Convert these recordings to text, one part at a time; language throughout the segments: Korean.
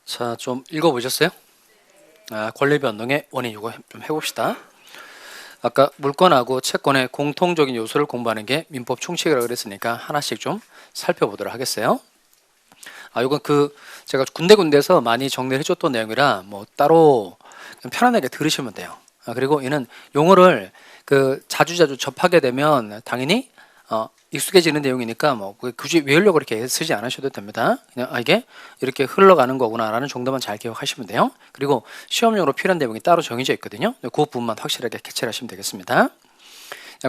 자, 좀 읽어보셨어요? 권리 변동의 원인 이거 좀 해봅시다. 아까 물권하고 채권의 공통적인 요소를 공부하는 게 민법 총칙이라고 그랬으니까 하나씩 좀 살펴보도록 하겠어요. 이건 제가 군데군데서 많이 정리를 해줬던 내용이라 뭐 따로 그냥 편안하게 들으시면 돼요. 그리고 얘는 용어를 자주자주 접하게 되면 당연히 익숙해지는 내용이니까 뭐 굳이 외우려고 그렇게 쓰지 않으셔도 됩니다. 그냥 이게 이렇게 흘러가는 거구나라는 정도만 잘 기억하시면 돼요. 그리고 시험용으로 필요한 내용이 따로 정해져 있거든요. 그 부분만 확실하게 캐치를 하시면 되겠습니다.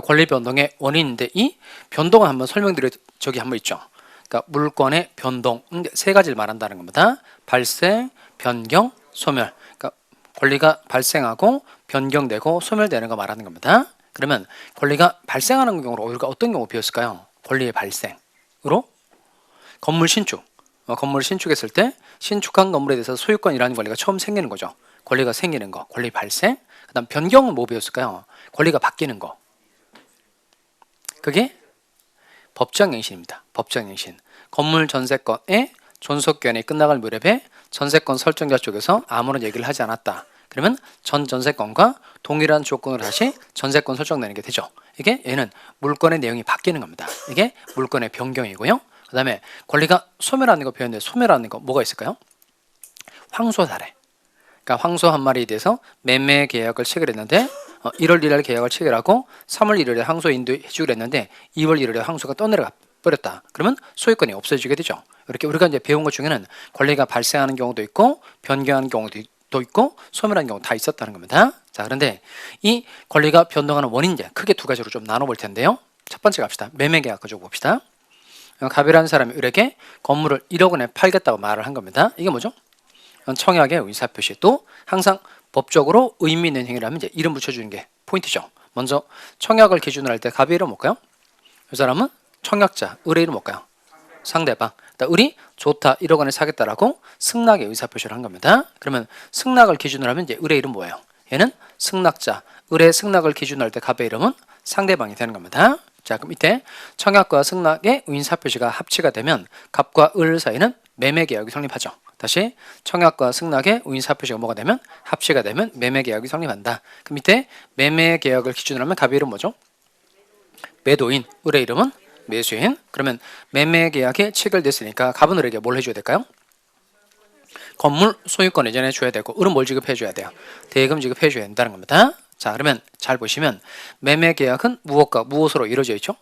권리 변동의 원인인데 이 변동을 한번 설명드려 적이 한번 있죠. 그러니까 물권의 변동 세 가지를 말한다는 겁니다. 발생, 변경, 소멸. 그러니까 권리가 발생하고 변경되고 소멸되는 거 말하는 겁니다. 그러면 권리가 발생하는 경우로 우리가 어떤 경우 배웠을까요? 권리의 발생으로 건물 신축. 건물 신축했을 때 신축한 건물에 대해서 소유권이라는 권리가 처음 생기는 거죠. 권리가 생기는 거, 권리 발생. 그다음 변경은 뭐 배웠을까요? 권리가 바뀌는 거. 그게 법정갱신입니다. 법정갱신. 건물 전세권의 존속기한이 끝나갈 무렵에 전세권 설정자 쪽에서 아무런 얘기를 하지 않았다. 그러면 전 전세권과 동일한 조건으로 다시 전세권 설정되는 게 되죠. 얘는 물권의 내용이 바뀌는 겁니다. 이게 물권의 변경이고요. 그 다음에 권리가 소멸하는 거 표현돼. 소멸하는 거 뭐가 있을까요? 황소 사례. 그러니까 황소 한 마리에 대해서 매매 계약을 체결했는데 1월 1일 계약을 체결하고 3월 1일에 황소 인도해주기로 했는데 2월 1일에 황소가 떠내려가 버렸다. 그러면 소유권이 없어지게 되죠. 이렇게 우리가 이제 배운 것 중에는 권리가 발생하는 경우도 있고 변경하는 경우도 있고 소멸하는 경우 다 있었다는 겁니다. 자, 그런데 이 권리가 변동하는 원인 이제 크게 두 가지로 좀 나눠볼 텐데요. 첫 번째 갑시다. 매매 계약 가지고 봅시다. 갑이라는 사람이 을에게 건물을 1억 원에 팔겠다고 말을 한 겁니다. 이게 뭐죠? 청약의 의사표시. 또 항상 법적으로 의미 있는 행위라면 이제 이름 붙여주는 게 포인트죠. 먼저 청약을 기준으로 할 때 갑의 이름 뭘까요? 이 사람은 청약자, 을의 이름 뭘까요? 상대방. 을이 좋다 1억 원에 사겠다라고 승낙의 의사표시를 한 겁니다. 그러면 승낙을 기준으로 하면 이제 을의 이름 뭐예요? 얘는 승낙자. 을의 승낙을 기준으로 할 때 갑의 이름은 상대방이 되는 겁니다. 자, 그럼 이때 청약과 승낙의 의사표시가 합치가 되면 갑과 을 사이는 매매계약이 성립하죠. 다시 청약과 승낙의 의사표시가 뭐가 되면 합치가 되면 매매계약이 성립한다. 그럼 밑에 매매계약을 기준으로 하면 갑의 이름 뭐죠? 매도인. 을의 이름은 매수인. 그러면 매매계약이 체결됐으니까 갑은 을에게 뭘 해줘야 될까요? 건물 소유권 이전해 줘야 되고 을은 뭘 지급해 줘야 돼요? 대금 지급해 줘야 된다는 겁니다. 자, 그러면 잘 보시면 매매계약은 무엇과 무엇으로 이루어져 있죠?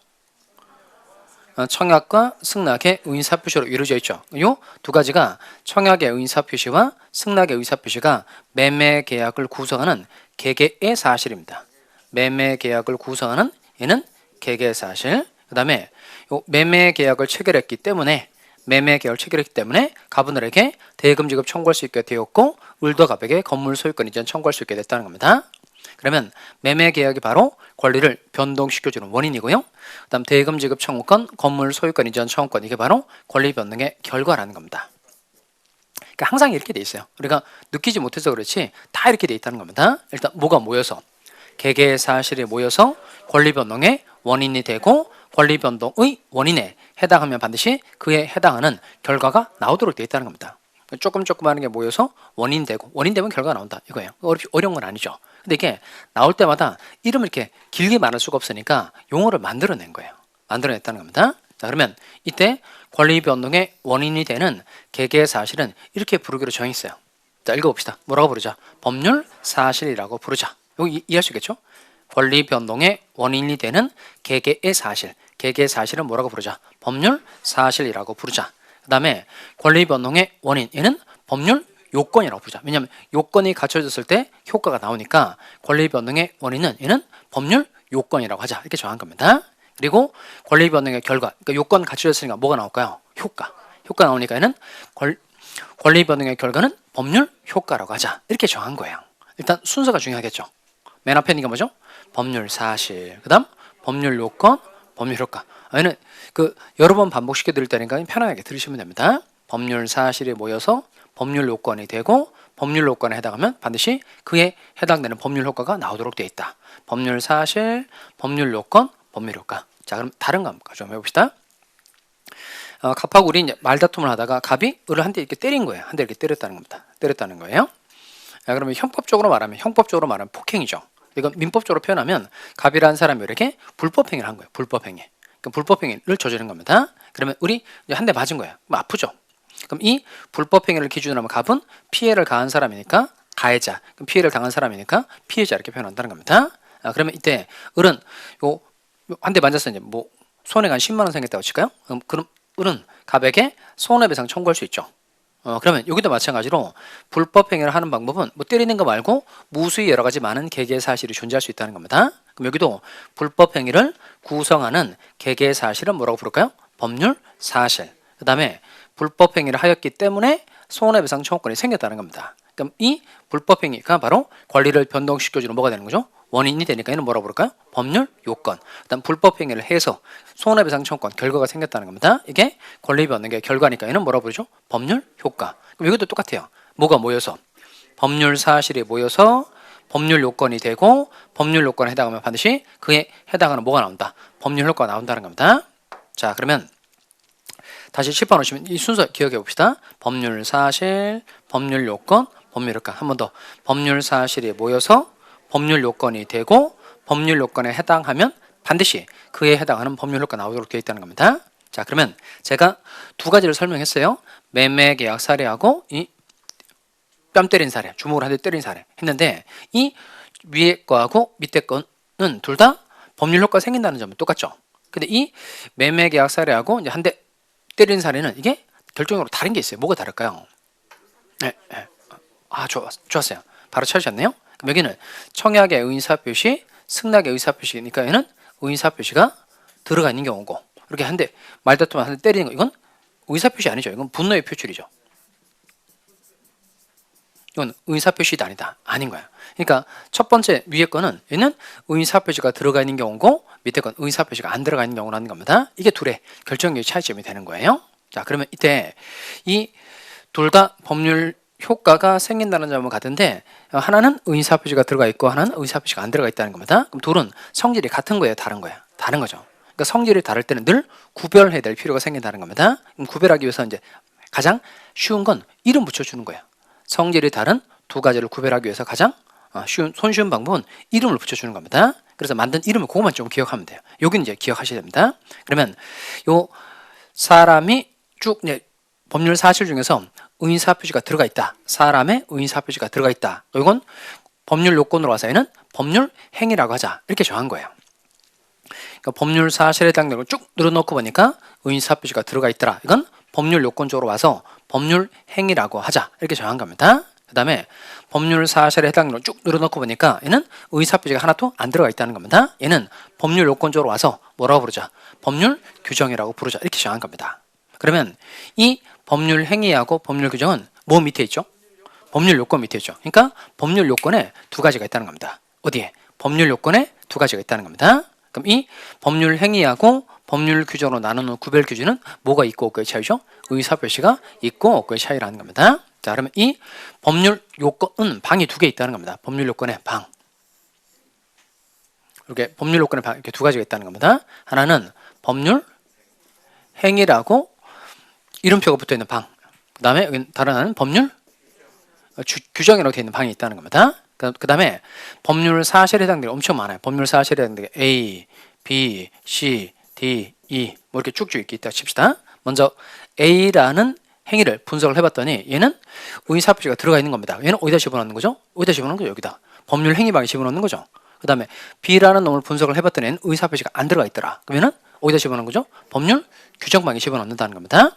청약과 승낙의 의사표시로 이루어져 있죠. 이 두 가지가 청약의 의사표시와 승낙의 의사표시가 매매계약을 구성하는 개개의 사실입니다. 매매계약을 구성하는 얘는 개개의 사실. 그 다음에 매매계약을 체결했기 때문에 갑은 을에게 대금 지급 청구할 수 있게 되었고 을도 갑에게 건물 소유권 이전 청구할 수 있게 됐다는 겁니다. 그러면 매매계약이 바로 권리를 변동시켜주는 원인이고요. 그 다음 대금 지급 청구권, 건물 소유권 이전 청구권 이게 바로 권리 변동의 결과라는 겁니다. 그러니까 항상 이렇게 돼 있어요. 우리가 느끼지 못해서 그렇지 다 이렇게 돼 있다는 겁니다. 일단 뭐가 모여서 개개의 사실이 모여서 권리 변동의 원인이 되고 권리 변동의 원인에 해당하면 반드시 그에 해당하는 결과가 나오도록 되어 있다는 겁니다. 조금 하는 게 모여서 원인 되고 원인 되면 결과가 나온다 이거예요. 어려운 건 아니죠. 근데 이게 나올 때마다 이름을 이렇게 길게 말할 수가 없으니까 용어를 만들어낸 거예요. 만들어냈다는 겁니다. 자, 그러면 이때 권리 변동의 원인이 되는 개개의 사실은 이렇게 부르기로 정했어요. 자, 읽어봅시다. 뭐라고 부르자? 법률 사실이라고 부르자. 여기 이해할 수 있겠죠? 권리 변동의 원인이 되는 개개의 사실. 개개의 사실은 뭐라고 부르자? 법률 사실이라고 부르자. 그 다음에 권리 변동의 원인. 얘는 법률 요건이라고 부르자. 왜냐하면 요건이 갖춰졌을 때 효과가 나오니까 권리 변동의 원인은 얘는 법률 요건이라고 하자. 이렇게 정한 겁니다. 그리고 권리 변동의 결과. 그러니까 요건 갖춰졌으니까 뭐가 나올까요? 효과. 효과 나오니까 얘는 권리 변동의 결과는 법률 효과라고 하자. 이렇게 정한 거예요. 일단 순서가 중요하겠죠. 맨 앞에 있는 게 뭐죠? 법률 사실. 그 다음 법률 요건, 법률 효과. 얘는 여러 번 반복시켜 드릴 테니까 편하게 들으시면 됩니다. 법률 사실이 모여서 법률 요건이 되고 법률 요건에 해당하면 반드시 그에 해당되는 법률 효과가 나오도록 되어 있다. 법률 사실, 법률 요건, 법률 효과. 자, 그럼 다른 거 한번 좀 해봅시다. 갑하고 을이 이제 말다툼을 하다가 갑이 을을 한 대 이렇게 때린 거예요. 한 대 이렇게 때렸다는 겁니다. 때렸다는 거예요. 그러면 형법적으로 말하면 폭행이죠. 이건 민법적으로 표현하면 갑이라는 사람이 이렇게 불법행위를 한 거예요. 불법행위. 그럼 불법행위를 저지른 겁니다. 그러면 을이 한 대 맞은 거예요. 그럼 아프죠. 그럼 이 불법행위를 기준으로 하면 갑은 피해를 가한 사람이니까 가해자, 그럼 피해를 당한 사람이니까 피해자 이렇게 표현한다는 겁니다. 그러면 이때 을은 요 한 대 맞아서 이제 뭐 손해가 한 10만 원 생겼다고 칠까요? 그럼 을은 갑에게 손해배상 청구할 수 있죠. 그러면 여기도 마찬가지로 불법 행위를 하는 방법은 뭐 때리는 거 말고 무수히 여러 가지 많은 개개 사실이 존재할 수 있다는 겁니다. 그럼 여기도 불법 행위를 구성하는 개개 사실은 뭐라고 부를까요? 법률 사실. 그다음에 불법 행위를 하였기 때문에 손해배상 청구권이 생겼다는 겁니다. 그럼 이 불법 행위가 바로 권리를 변동시켜주는 뭐가 되는 거죠? 원인이 되니까 얘는 뭐라고 부를까요? 법률 요건. 그다음 불법 행위를 해서 손해배상 청구권 결과가 생겼다는 겁니다. 이게 권리 변동의 게 결과니까 얘는 뭐라고 부르죠? 법률 효과. 그럼 이것도 똑같아요. 뭐가 모여서 법률 사실이 모여서 법률 요건이 되고 법률 요건에 해당하면 반드시 그에 해당하는 뭐가 나온다? 법률 효과가 나온다는 겁니다. 자, 그러면 다시 칠판 오시면 이 순서 기억해 봅시다. 법률 사실, 법률 요건, 법률 효과. 한 번 더. 법률 사실이 모여서 법률 요건이 되고 법률 요건에 해당하면 반드시 그에 해당하는 법률 효과가 나오도록 되어 있다는 겁니다. 자, 그러면 제가 두 가지를 설명했어요. 매매 계약 사례하고 이 뺨 때린 사례, 주먹으로 한 대 때린 사례 했는데 이 위에 거하고 밑에 거는 둘 다 법률 효과가 생긴다는 점은 똑같죠. 근데 이 매매 계약 사례하고 이제 한 대 때린 사례는 이게 결정적으로 다른 게 있어요. 뭐가 다를까요? 네. 좋았어요. 바로 찾으셨네요. 그럼 여기는 청약의 의사표시, 승낙의 의사표시니까 얘는 의사표시가 들어가 있는 경우고 이렇게 한 대 말다툼 한 대 때리는 거 이건 의사표시 아니죠. 이건 분노의 표출이죠. 이건 의사표시도 아닌 거야. 그러니까 첫 번째 위에 거는 얘는 의사표시가 들어가 있는 경우고 밑에 건 의사표시가 안 들어가 있는 경우라는 겁니다. 이게 둘의 결정적인 차이점이 되는 거예요. 자, 그러면 이때 이 둘 다 법률 효과가 생긴다는 점은 같은데 하나는 의사표시가 들어가 있고 하나는 의사표시가 안 들어가 있다는 겁니다. 그럼 둘은 성질이 같은 거예요, 다른 거예요? 다른 거죠. 그러니까 성질이 다를 때는 늘 구별해야 될 필요가 생긴다는 겁니다. 그럼 구별하기 위해서 이제 가장 쉬운 건 이름 붙여주는 거예요. 성질이 다른 두 가지를 구별하기 위해서 가장 손쉬운 방법은 이름을 붙여주는 겁니다. 그래서 만든 이름을 그것만 좀 기억하면 돼요. 여기는 이제 기억하셔야 됩니다. 그러면 요 사람이 쭉 이제 법률 사실 중에서 의사표시가 들어가 있다. 사람의 의사표시가 들어가 있다. 이건 법률 요건으로 와서 얘는 법률 행위라고 하자. 이렇게 정한 거예요. 그러니까 법률 사실에 해당되는 걸 쭉 늘어놓고 보니까 의사표시가 들어가 있더라. 이건 법률 요건적으로 와서 법률 행위라고 하자. 이렇게 정한 겁니다. 그 다음에 법률 사실에 해당되는 걸 쭉 늘어놓고 보니까 얘는 의사표시가 하나도 안 들어가 있다는 겁니다. 얘는 법률 요건적으로 와서 뭐라고 부르자? 법률 규정이라고 부르자. 이렇게 정한 겁니다. 그러면 이 법률 행위하고 법률 규정은 뭐 밑에 있죠? 법률 요건 밑에 있죠. 그러니까 법률 요건에 두 가지가 있다는 겁니다. 어디에? 법률 요건에 두 가지가 있다는 겁니다. 그럼 이 법률 행위하고 법률 규정으로 나누는 구별 기준은 뭐가 있고 없고의 차이죠? 의사표시가 있고 없고의 차이라는 겁니다. 자, 그러면 이 법률 요건은 방이 두 개 있다는 겁니다. 법률 요건에 방. 이렇게 법률 요건에 방 이렇게 두 가지가 있다는 겁니다. 하나는 법률 행위라고 이름표가 붙어 있는 방. 그 다음에 여기 다른 하나는 법률 규정이라고 되어 있는 방이 있다는 겁니다. 그 다음에 법률 사실에 해당되는 엄청 많아요. 법률 사실에 해당되는 A, B, C, D, E 뭐 이렇게 쭉쭉 이렇게 있다 칩시다. 먼저 A라는 행위를 분석을 해봤더니 얘는 의사표시가 들어가 있는 겁니다. 얘는 어디다 집어넣는 거죠? 어디다 집어넣는 거죠? 여기다. 법률 행위방에 집어넣는 거죠. 그 다음에 B라는 놈을 분석을 해봤더니 얘는 의사표시가 안 들어가 있더라. 그러면은 어디다 집어넣는 거죠? 법률 규정방에 집어넣는다는 겁니다.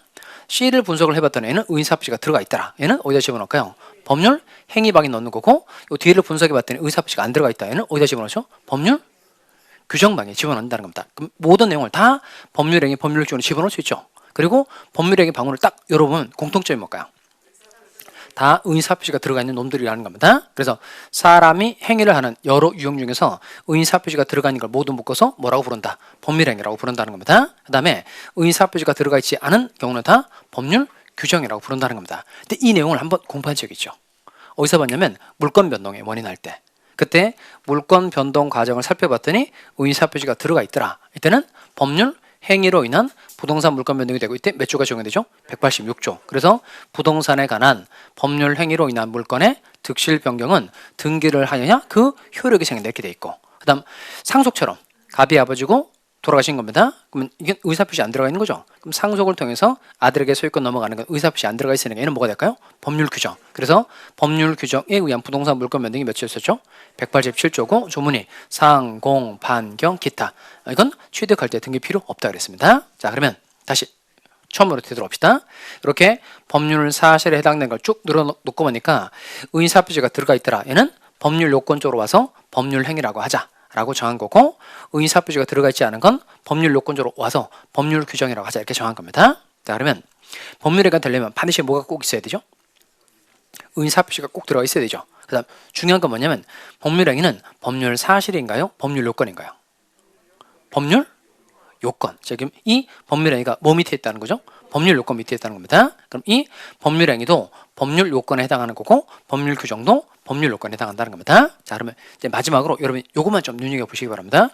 C를 분석을 해봤더니 얘는 의사표시가 들어가 있더라. 얘는 어디다 집어넣을까요? 법률 행위방에 넣는 거고 이 D를 분석해봤더니 의사표시가 안 들어가 있다. 얘는 어디다 집어넣죠? 법률 규정방에 집어넣는다는 겁니다. 그럼 모든 내용을 다 법률 행위, 법률 규정으로 집어넣을 수 있죠. 그리고 법률 행위 방문을 딱 열어보면 공통점이 뭘까요? 다 의사표시가 들어가 있는 놈들이라는 겁니다. 그래서 사람이 행위를 하는 여러 유형 중에서 의사표시가 들어가 있는 걸 모두 묶어서 뭐라고 부른다? 법률행위라고 부른다는 겁니다. 그 다음에 의사표시가 들어가 있지 않은 경우는 다 법률 규정이라고 부른다는 겁니다. 근데 이 내용을 한번 공부한 적이 있죠. 어디서 봤냐면 물권 변동의 원인할 때. 그때 물권 변동 과정을 살펴봤더니 의사표시가 들어가 있더라. 이때는 법률 행위로 인한 부동산 물권 변동이 되고 이때 몇 조가 적용되죠? 186조. 그래서 부동산에 관한 법률 행위로 인한 물권의 득실 변경은 등기를 하느냐 그 효력이 생긴다 이렇게 돼 있고, 그다음 상속처럼 갑이 아버지고 돌아가신 겁니다. 그러면 이게 의사표시 안 들어가 있는 거죠. 그럼 상속을 통해서 아들에게 소유권 넘어가는 건 의사표시 안 들어가 있으니까 얘는 뭐가 될까요? 법률 규정. 그래서 법률 규정에 의한 부동산 물권 변동이 몇이었죠? 187조고 조문이 상, 공, 반, 경, 기타. 이건 취득할 때 등기 필요 없다 그랬습니다. 자, 그러면 다시 처음으로 되돌아옵시다. 이렇게 법률 사실에 해당되는 걸 쭉 늘어놓고 보니까 의사표시가 들어가 있더라. 얘는 법률 요건 쪽으로 와서 법률 행위라고 하자라고 정한 거고, 의사표시가 들어가 있지 않은 건 법률 요건 쪽으로 와서 법률 규정이라고 하자 이렇게 정한 겁니다. 자, 그러면 법률행위가 되려면 반드시 뭐가 꼭 있어야 되죠? 의사표시가 꼭 들어가 있어야 되죠. 그 다음 중요한 건 뭐냐면 법률행위는 법률 사실인가요? 법률 요건인가요? 법률 요건. 지금 이 법률행위가 뭐 밑에 있다는 거죠? 법률 요건 밑에 있다는 겁니다. 그럼 이 법률행위도 법률 요건에 해당하는 거고 법률 규정도 법률 요건에 해당한다는 겁니다. 자, 그러면 이제 마지막으로 여러분 요것만 좀 눈여겨보시기 바랍니다.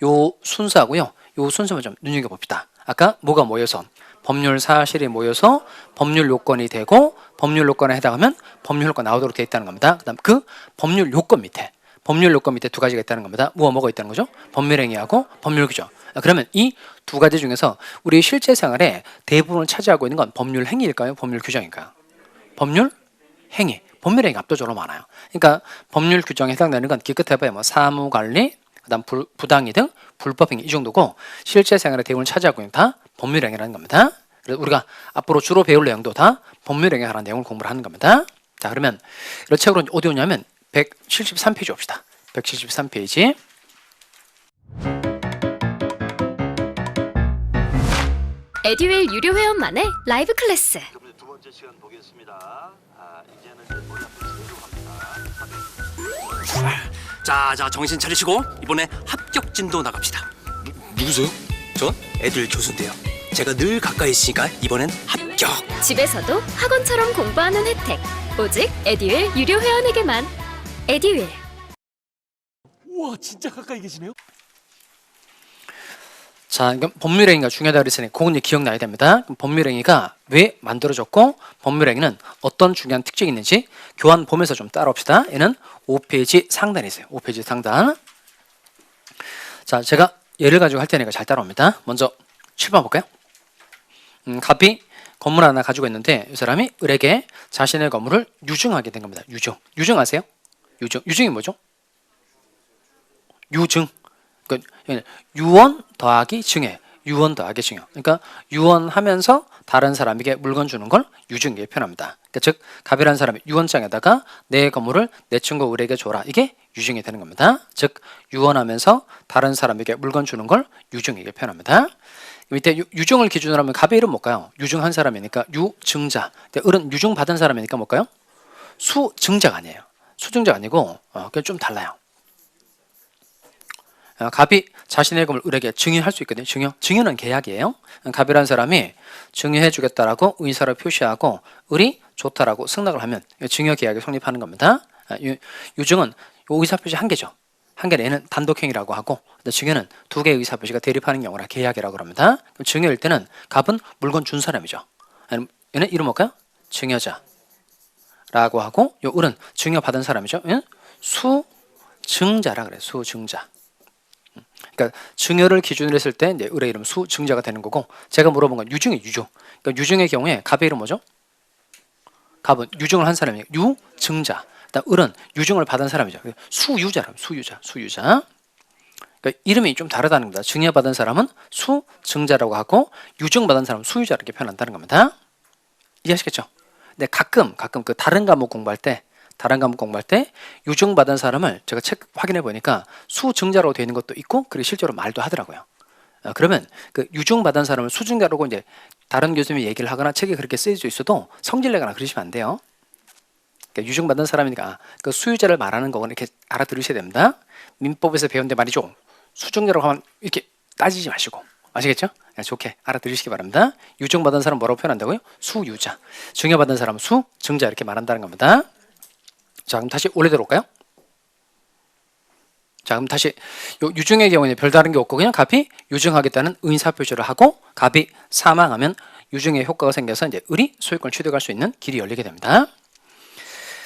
요 순서하고요, 요 순서만 좀 눈여겨봅시다. 아까 뭐가 모여서 법률 사실이 모여서 법률 요건이 되고 법률 요건에 해당하면 법률 요건 나오도록 되어 있다는 겁니다. 그 다음 그 법률 요건 밑에 두 가지가 있다는 겁니다. 뭐가 있다는 거죠? 법률행위하고 법률 규정. 그러면 이 두 가지 중에서 우리 실제 생활에 대부분을 차지하고 있는 건 법률 행위일까요? 법률 규정일까요? 법률 행위. 법률 행위가 압도적으로 많아요. 그러니까 법률 규정에 해당되는 건 기껏 해봐야 뭐 사무관리, 그다음 부당이 등 불법 행위 이 정도고, 실제 생활에 대부분 차지하고 있는 다 법률 행위라는 겁니다. 그래서 우리가 앞으로 주로 배울 내용도 다 법률 행위에 관한 내용을 공부를 하는 겁니다. 자, 그러면 이 책으로 어디 오냐면 173페이지 옵시다. 173페이지. 에듀윌 유료 회원만의 라이브 클래스. 두 번째 시간 보겠습니다. 이제는 이제 머리 앞에 세로 갑니다. 자, 정신 차리시고 이번에 합격진도 나갑시다. 누구세요? 전 애들 교수인데요. 제가 늘 가까이 있으니까 이번엔 합격. 집에서도 학원처럼 공부하는 혜택. 오직 에듀윌 유료 회원에게만. 에듀윌. 우와, 진짜 가까이 계시네요. 자, 그럼 법률행위가 중요하다고 그랬으니 그건 이제 기억나야 됩니다. 그럼 법률행위가 왜 만들어졌고 법률행위는 어떤 중요한 특징이 있는지 교환 보면서 좀 따라옵시다. 얘는 5페이지 상단에 있어요. 5페이지 상단. 자, 제가 예를 가지고 할 테니까 잘 따라옵니다. 먼저 7번 볼까요? 갑이 건물 하나 가지고 있는데 이 사람이 을에게 자신의 건물을 유증하게 된 겁니다. 유증하세요? 유증이 뭐죠? 유증. 그러니까 유언 더하기 증여. 유언 더하기 증여. 그러니까 유언하면서 다른 사람에게 물건 주는 걸 유증에 표현합니다. 그러니까 즉 갑이라는 사람이 유언장에다가 내 건물을 내 친구 을에게 줘라. 이게 유증이 되는 겁니다. 즉 유언하면서 다른 사람에게 물건 주는 걸 유증에게 표현합니다. 밑에 유증을 기준으로 하면 갑의 이름 뭘까요? 유증한 사람이니까 유증자. 을은 유증 받은 사람이니까 뭘까요? 수증자가 아니에요. 수증자가 아니고 그게 좀 달라요. 갑이 자신의 금을 을에게 증여할 수 있거든요. 증여는 계약이에요. 갑이라는 사람이 증여해 주겠다라고 의사를 표시하고 을이 좋다라고 승낙을 하면 증여 계약이 성립하는 겁니다. 유증은 의사 표시 한 개죠. 한 개는 얘는 단독행위라고 하고 증여는 두 개의 의사 표시가 대립하는 경우라 계약이라고 합니다. 증여일 때는 갑은 물건 준 사람이죠. 얘는 이름 뭘까요? 증여자라고 하고 요 을은 증여 받은 사람이죠. 얘는 수증자라 그래요. 수증자. 그러니까 증여를 기준으로 했을 때 이제 을의 이름 수증자가 되는 거고, 제가 물어본 건 유증이에요. 유증. 그러니까 유증의 경우에 갑의 이름 뭐죠? 갑은 유증을 한 사람이에요. 유증자. 그다음 을은 유증을 받은 사람이죠. 수유자라고. 수유자. 그러니까 이름이 좀 다르다는 겁니다. 증여받은 사람은 수증자라고 하고 유증 받은 사람은 수유자 이렇게 표현한다는 겁니다. 이해하시겠죠? 근데 가끔 그 다른 과목 공부할 때 유증 받은 사람을 제가 책 확인해 보니까 수증자로 되어 있는 것도 있고 그리고 실제로 말도 하더라고요. 그러면 그 유증 받은 사람을 수증자라고 이제 다른 교수님이 얘기를 하거나 책에 그렇게 쓰여져 있어도 성질내거나 그러시면 안 돼요. 그러니까 유증 받은 사람이니까 그 수유자를 말하는 거는 이렇게 알아들으셔야 됩니다. 민법에서 배운데 말이죠. 수증자라고 하면 이렇게 따지지 마시고, 아시겠죠? 좋게 알아들으시기 바랍니다. 유증 받은 사람 뭐라고 표현한다고요? 수유자. 증여 받은 사람은 수증자 이렇게 말한다는 겁니다. 자, 그럼 다시 원래대로 올까요? 자, 그럼 다시 요 유증의 경우에는 별다른 게 없고 그냥 갑이 유증하겠다는 의사 표시를 하고 갑이 사망하면 유증의 효과가 생겨서 이제 을이 소유권을 취득할 수 있는 길이 열리게 됩니다.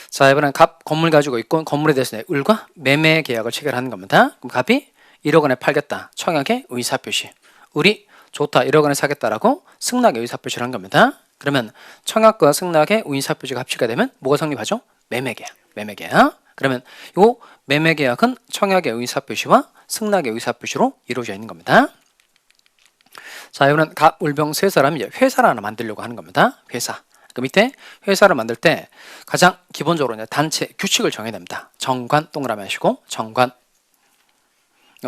자, 이번엔 갑 건물 가지고 있고 건물에 대해서 을과 매매 계약을 체결하는 겁니다. 그럼 갑이 1억 원에 팔겠다. 청약의 의사 표시. 을이 좋다. 1억 원에 사겠다라고 승낙의 의사 표시를 한 겁니다. 그러면 청약과 승낙의 의사 표시가 합치게 되면 뭐가 성립하죠? 매매 계약. 매매 계약. 그러면 요 매매 계약은 청약의 의사 표시와 승낙의 의사 표시로 이루어져 있는 겁니다. 자, 이번엔 갑, 을병 세 사람이 이제 회사를 하나 만들려고 하는 겁니다. 회사. 그 밑에 회사를 만들 때 가장 기본적으로 이제 단체 규칙을 정해야 됩니다. 정관 동그라미 하시고 정관.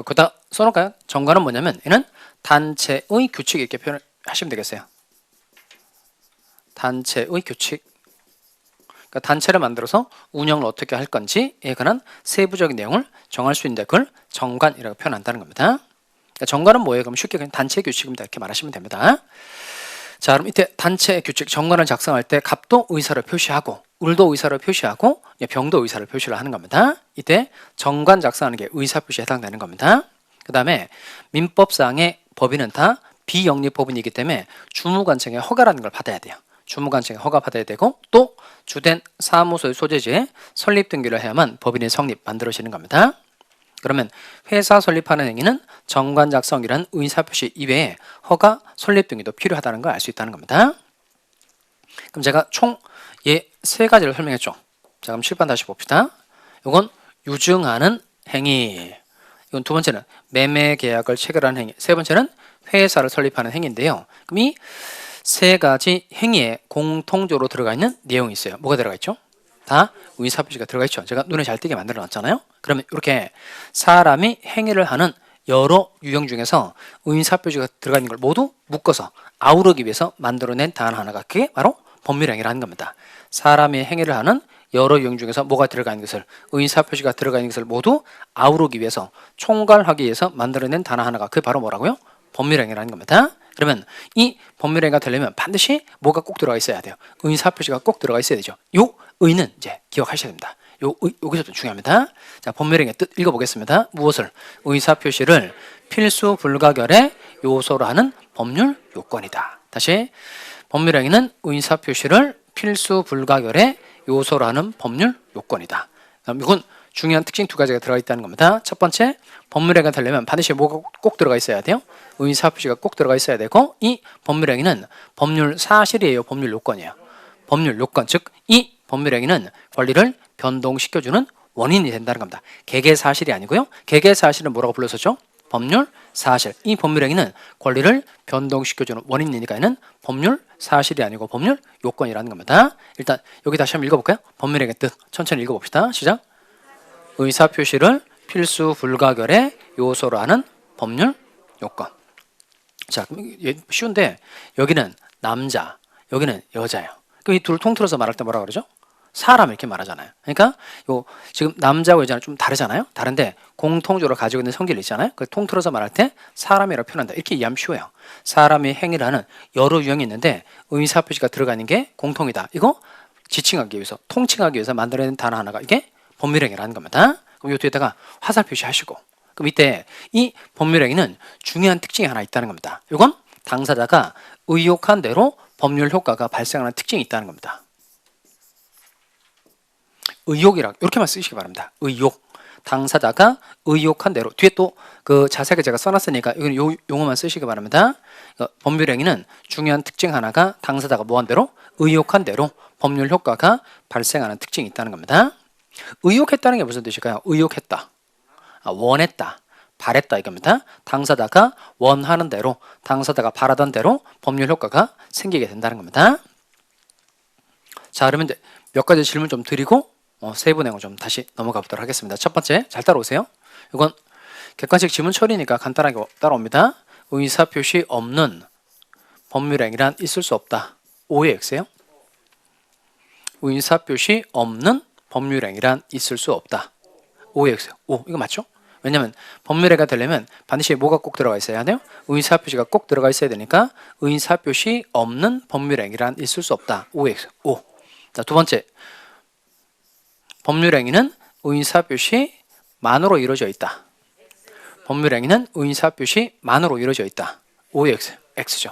그다 써놓을까요? 정관은 뭐냐면 얘는 단체의 규칙 이렇게 표현하시면 되겠어요. 단체의 규칙. 그러니까 단체를 만들어서 운영을 어떻게 할 건지에 관한 세부적인 내용을 정할 수 있는데 그걸 정관이라고 표현한다는 겁니다. 그러니까 정관은 뭐예요? 그럼 쉽게 그냥 단체 규칙입니다. 이렇게 말하시면 됩니다. 자, 그럼 이때 단체 규칙 정관을 작성할 때 갑도 의사를 표시하고 을도 의사를 표시하고 병도 의사를 표시를 하는 겁니다. 이때 정관 작성하는 게 의사 표시에 해당되는 겁니다. 그 다음에 민법상의 법인은 다 비영리 법인이기 때문에 주무관청의 허가라는 걸 받아야 돼요. 주무관청의 허가 받아야 되고 또 주된 사무소의 소재지에 설립 등기를 해야만 법인의 성립 만들어지는 겁니다. 그러면 회사 설립하는 행위는 정관 작성이란 의사표시 이외에 허가 설립 등기도 필요하다는 걸 알 수 있다는 겁니다. 그럼 제가 총 세 가지를 설명했죠. 자, 그럼 칠판 다시 봅시다. 이건 유증하는 행위. 이건 두 번째는 매매 계약을 체결하는 행위. 세 번째는 회사를 설립하는 행위인데요. 그럼 이 세 가지 행위에 공통적으로 들어가 있는 내용이 있어요. 뭐가 들어가 있죠? 다 의사표시가 들어가 있죠. 제가 눈에 잘 띄게 만들어 놨잖아요. 그러면 이렇게 사람이 행위를 하는 여러 유형 중에서 의사표시가 들어가 있는 걸 모두 묶어서 아우르기 위해서 만들어낸 단어 하나가 그게 바로 법률행위라는 겁니다. 사람이 행위를 하는 여러 유형 중에서 뭐가 들어가 있는 것을 의사표시가 들어가 있는 것을 모두 아우르기 위해서 총괄하기 위해서 만들어낸 단어 하나가 그게 바로 뭐라고요? 법률행위라는 겁니다. 그러면 이 법률행위가 되려면 반드시 뭐가 꼭 들어가 있어야 돼요? 의사표시가 꼭 들어가 있어야 되죠. 요 의는 이제 기억하셔야 됩니다. 여기서 좀 중요합니다. 자, 법률행위의 뜻 읽어보겠습니다. 무엇을? 의사표시를 필수 불가결의 요소로 하는 법률 요건이다. 다시 법률행위는 의사표시를 필수 불가결의 요소로 하는 법률 요건이다. 그럼 이건 중요한 특징 두 가지가 들어가 있다는 겁니다. 첫 번째, 법률행위가 되려면 반드시 뭐가 꼭 들어가 있어야 돼요? 의사표시가 꼭 들어가 있어야 되고 이 법률행위는 법률 사실이에요? 법률 요건이에요? 법률 요건, 즉 이 법률행위는 권리를 변동시켜주는 원인이 된다는 겁니다. 개개사실이 아니고요. 개개사실은 뭐라고 불렀었죠? 법률 사실. 이 법률행위는 권리를 변동시켜주는 원인이니까 는 법률 사실이 아니고 법률 요건이라는 겁니다. 일단 여기 다시 한번 읽어볼까요? 법률행위의 뜻 천천히 읽어봅시다. 시작. 의사표시를 필수 불가결의 요소로 하는 법률 요건. 자, 쉬운데 여기는 남자, 여기는 여자예요. 그럼 이 둘을 통틀어서 말할 때 뭐라 그러죠? 사람 이렇게 말하잖아요. 그러니까 요 지금 남자와 여자는 좀 다르잖아요. 다른데 공통적으로 가지고 있는 성질이 있잖아요. 그 통틀어서 말할 때 사람이라고 표현한다. 이렇게 이해하면 쉬워요. 사람이 행위를 하는 여러 유형이 있는데 의사표시가 들어가는 게 공통이다. 이거 지칭하기 위해서, 통칭하기 위해서 만들어낸 단어 하나가 이게 법률행위라는 겁니다. 그럼 요 뒤에다가 화살 표시하시고, 그럼 이때 이 법률행위는 중요한 특징이 하나 있다는 겁니다. 이건 당사자가 의혹한 대로 법률 효과가 발생하는 특징이 있다는 겁니다. 의혹이라고 이렇게만 쓰시기 바랍니다. 의혹. 당사자가 의혹한 대로. 뒤에 또 그 자세하게 제가 써놨으니까 이건 요 용어만 쓰시기 바랍니다. 법률행위는 중요한 특징 하나가 당사자가 뭐한 대로 의혹한 대로 법률 효과가 발생하는 특징이 있다는 겁니다. 의혹했다는 게 무슨 뜻일까요? 의혹했다, 원했다, 바랬다 이겁니다. 당사자가 원하는 대로, 당사자가 바라던 대로 법률 효과가 생기게 된다는 겁니다. 자, 그러면 이제 몇 가지 질문 좀 드리고 세부 내용 좀 다시 넘어가 보도록 하겠습니다. 첫 번째, 잘 따라오세요. 이건 객관식 지문 처리니까 간단하게 따라옵니다. 의사표시 없는 법률행위란 있을 수 없다. O의 X예요. 의사표시 없는 법률행위란 있을 수 없다. O의 X예요. O, 이거 맞죠? 왜냐하면 법률행위가 되려면 반드시 뭐가 꼭 들어가 있어야 돼요? 의사표시가 꼭 들어가 있어야 되니까 의사표시 없는 법률행위란 있을 수 없다. O의 X, O. 자, 두 번째, 법률행위는 의사표시만으로 이루어져 있다. 법률행위는 의사표시만으로 이루어져 있다. OX, X죠.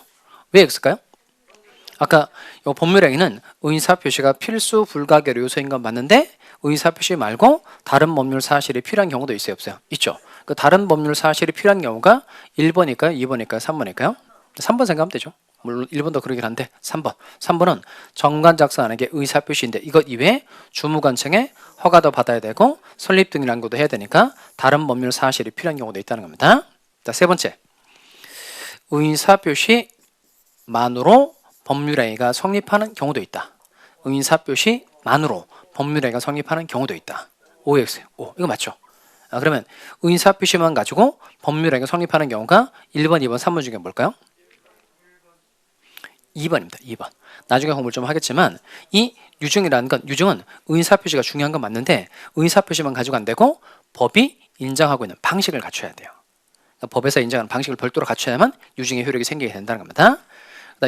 왜 X일까요? 아까 이 법률행위는 의사표시가 필수 불가결 요소인 건 맞는데 의사표시 말고 다른 법률 사실이 필요한 경우도 있어요, 없어요? 있죠. 그 다른 법률 사실이 필요한 경우가 1번일까요? 2번일까요? 3번일까요? 3번 생각하면 되죠. 물론 1번도 그러긴 한데 3번. 3번은 정관 작성하는 게 의사표시인데 이것 이외에 주무관청에 허가도 받아야 되고 설립 등이라는 것도 해야 되니까 다른 법률 사실이 필요한 경우도 있다는 겁니다. 자, 세 번째. 의사표시만으로 법률행위가 성립하는 경우도 있다. 의사표시만으로 법률행위가 성립하는 경우도 있다. OX. 오, 이거 맞죠? 그러면 의사표시만 가지고 법률행위가 성립하는 경우가 1번, 2번, 3번 중에 뭘까요? 2번입니다. 2번. 나중에 공부를 좀 하겠지만 이 유증이라는 건 유증은 의사표시가 중요한 건 맞는데 의사표시만 가지고 안 되고 법이 인정하고 있는 방식을 갖춰야 돼요. 그러니까 법에서 인정하는 방식을 별도로 갖춰야만 유증의 효력이 생기게 된다는 겁니다.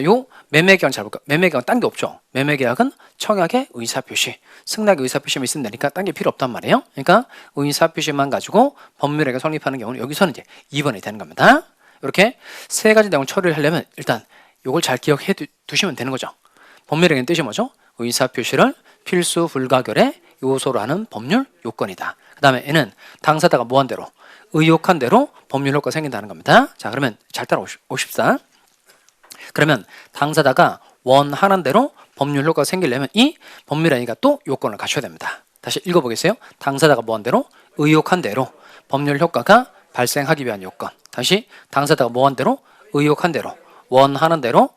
요 매매계약 잘 볼까요? 매매계약은 딴 게 없죠. 매매계약은 청약의 의사표시, 승낙의 의사표시만 있으면 되니까 딴 게 필요 없단 말이에요. 그러니까 의사표시만 가지고 법률행위가 성립하는 경우는 여기서는 이제 2번이 되는 겁니다. 이렇게 세 가지 내용을 처리를 하려면 일단 요걸 잘 기억해 두시면 되는 거죠. 법률행위는 뜻이 뭐죠? 의사표시를 필수 불가결의 요소로 하는 법률 요건이다. 그 다음에 얘는 당사자가 뭐한 대로 의혹한 대로 법률 효과가 생긴다는 겁니다. 자, 그러면 잘 따라오십시다. 그러면 당사자가 원하는 대로 법률 효과가 생기려면 이 법률행위가 또 요건을 갖춰야 됩니다. 다시 읽어보겠어요. 당사자가 뭐한 대로 의혹한 대로 법률 효과가 발생하기 위한 요건. 다시 당사자가 뭐한 대로 의혹한 대로 원하는 대로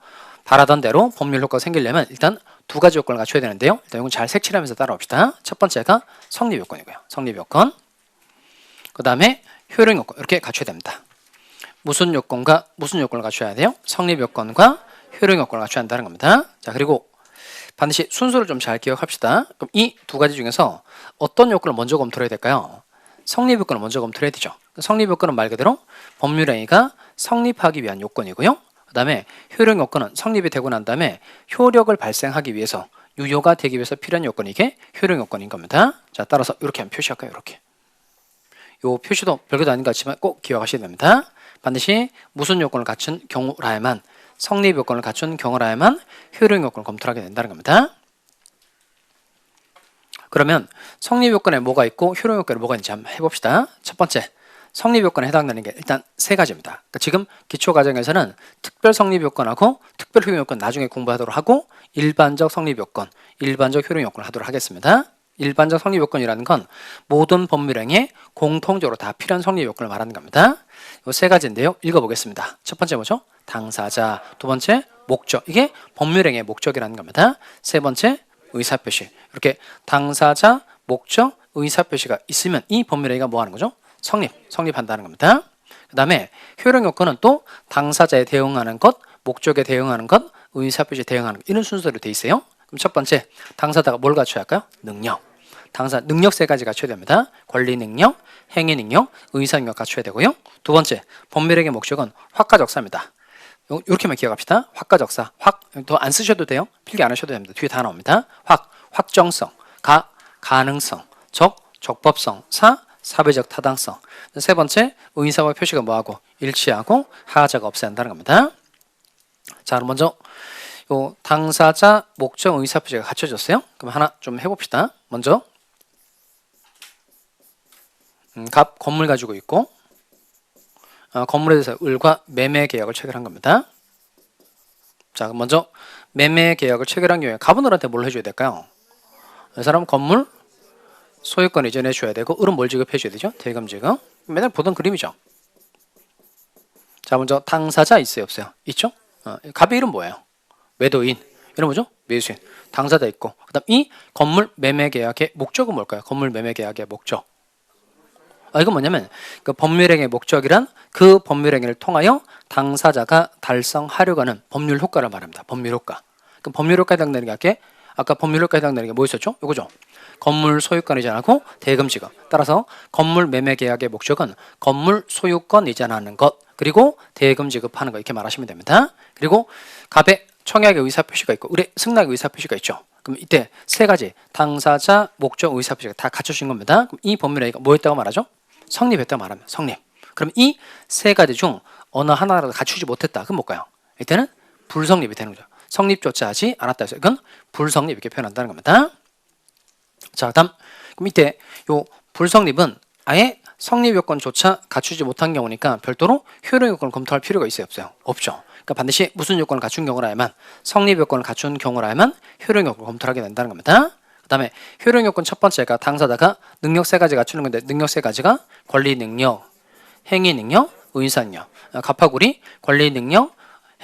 바라던 대로 법률 효과가 생기려면 일단 두 가지 요건을 갖춰야 되는데요. 일단 이건 잘 색칠하면서 따라옵시다. 첫 번째가 성립 요건이고요. 성립 요건. 그 다음에 효력 요건 이렇게 갖춰야 됩니다. 무슨 요건과 무슨 요건을 갖춰야 돼요? 성립 요건과 효력 요건을 갖춰야 한다는 겁니다. 자, 그리고 반드시 순서를 좀 잘 기억합시다. 그럼 이 두 가지 중에서 어떤 요건을 먼저 검토를 해야 될까요? 성립 요건을 먼저 검토를 해야 되죠. 성립 요건은 말 그대로 법률행위가 성립하기 위한 요건이고요. 그 다음에 효력 요건은 성립이 되고 난 다음에 효력을 발생하기 위해서 유효가 되기 위해서 필요한 요건이 이게 효력 요건인 겁니다. 자, 따라서 이렇게 한번 표시할까요? 이렇게. 요 표시도 별것도 아닌 것 같지만 꼭 기억하셔야 됩니다. 반드시 무슨 요건을 갖춘 경우라야만 성립 요건을 갖춘 경우라야만 효력 요건을 검토하게 된다는 겁니다. 그러면 성립 요건에 뭐가 있고 효력 요건에 뭐가 있는지 한번 해봅시다. 첫 번째, 성립 요건에 해당되는 게 일단 세 가지입니다. 그러니까 지금 기초 과정에서는 특별 성립 요건하고 특별 효력 요건 나중에 공부하도록 하고 일반적 성립 요건, 일반적 효력 요건을 하도록 하겠습니다. 일반적 성립 요건이라는 건 모든 법률행위에 공통적으로 다 필요한 성립 요건을 말하는 겁니다. 이 세 가지인데요. 읽어보겠습니다. 첫 번째 뭐죠? 당사자. 두 번째 목적. 이게 법률행위의 목적이라는 겁니다. 세 번째 의사표시. 이렇게 당사자, 목적, 의사표시가 있으면 이 법률행위가 뭐 하는 거죠? 성립한다는 겁니다. 그 다음에 효력 요건은 또 당사자에 대응하는 것, 목적에 대응하는 것, 의사표시에 대응하는 것 이런 순서로 돼 있어요. 그럼 첫 번째 당사자가 뭘 갖춰야 할까요? 능력. 당사 능력 세 가지 갖춰야 됩니다. 권리 능력, 행위 능력, 의사 능력 갖춰야 되고요. 두 번째 법률행위의 목적은 확가적사입니다. 이렇게만 기억합시다. 확가적사. 더 안 쓰셔도 돼요. 필기 안 하셔도 됩니다. 뒤에 다 나옵니다. 확정성, 가능성, 적법성, 사회적 타당성. 세 번째 의사와 표시가 뭐하고 일치하고 하자가 없어야 한다는 겁니다. 자, 그럼 먼저 요 당사자, 목적, 의사표시가 갖춰졌어요. 그럼 하나 좀 해봅시다. 먼저 건물 가지고 있고 건물에 대해서 을과 매매 계약을 체결한 겁니다. 자, 그럼 먼저 매매 계약을 체결한 경우에 갑은을한테 뭘 해줘야 될까요? 이 사람 건물 소유권 이전해 줘야 되고 을은 뭘 지급해 줘야 되죠? 대금 지급. 맨날 보던 그림이죠. 자, 먼저 당사자 있어요, 없어요? 있죠? 갑의 이름 뭐예요? 매도인. 이런 뭐죠? 매수인. 당사자 있고. 그다음 이 건물 매매 계약의 목적은 뭘까요? 건물 매매 계약의 목적. 이건 뭐냐면 그 법률행위의 목적이란 그 법률행위를 통하여 당사자가 달성하려고 하는 법률 효과를 말합니다. 법률 효과. 그럼 법률 효과에 해당되는 게 아까 법률 효과에 해당되는 게 뭐였었죠? 이거죠. 건물 소유권 이전하고 대금 지급. 따라서 건물 매매 계약의 목적은 건물 소유권 이전하는 것 그리고 대금 지급하는 거 이렇게 말하시면 됩니다. 그리고 갑의 청약의 의사표시가 있고 을의 승낙의 의사표시가 있죠. 그럼 이때 세 가지 당사자, 목적, 의사표시가 다 갖춰진 겁니다. 그럼 이 법률행위가 뭐였다고 말하죠? 성립했다고 말합니다. 성립. 그럼 이 세 가지 중 어느 하나라도 갖추지 못했다. 그럼 뭘까요? 이때는 불성립이 되는 거죠. 성립조차 하지 않았다 해서 이건 불성립 이렇게 표현한다는 겁니다. 자, 다음 그럼 이때 요 불성립은 아예 성립 요건조차 갖추지 못한 경우니까 별도로 효력 요건을 검토할 필요가 있어요, 없어요? 없죠. 그러니까 반드시 무슨 요건을 갖춘 경우라야만 성립 요건을 갖춘 경우라야만 효력 요건을 검토하게 된다는 겁니다. 그다음에 효력 요건 첫 번째가 당사자가 능력 세 가지 갖추는 건데 능력 세 가지가 권리 능력, 행위 능력, 의사 능력. 갑하구리 권리 능력,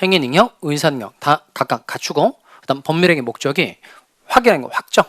행위 능력, 의사 능력 다 각각 갖추고 그다음 법률행위 목적이 확인하는 거 확정.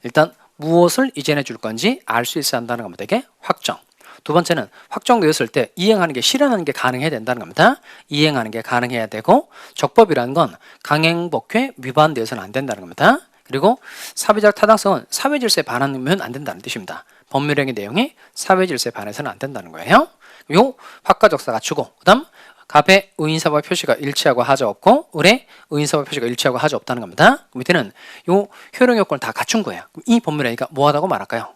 일단 무엇을 이전해 줄 건지 알 수 있어야 한다는 겁니다. 이게 확정. 두 번째는 확정되었을 때 이행하는 게 실현하는 게 가능해야 된다는 겁니다. 이행하는 게 가능해야 되고 적법이라는 건 강행법규에 위반되어서는 안 된다는 겁니다. 그리고 사회적 타당성은 사회질서에 반하면 안 된다는 뜻입니다. 법률행위 내용이 사회질서에 반해서는 안 된다는 거예요. 요 확가적사 갖추고 그다음 갑의 의인사법 표시가 일치하고 하자 없고 을의 의인사법 표시가 일치하고 하자 없다는 겁니다. 그 밑에는 요 효력 요건을 다 갖춘 거예요. 그럼 이 법률행위가 뭐하다고 말할까요?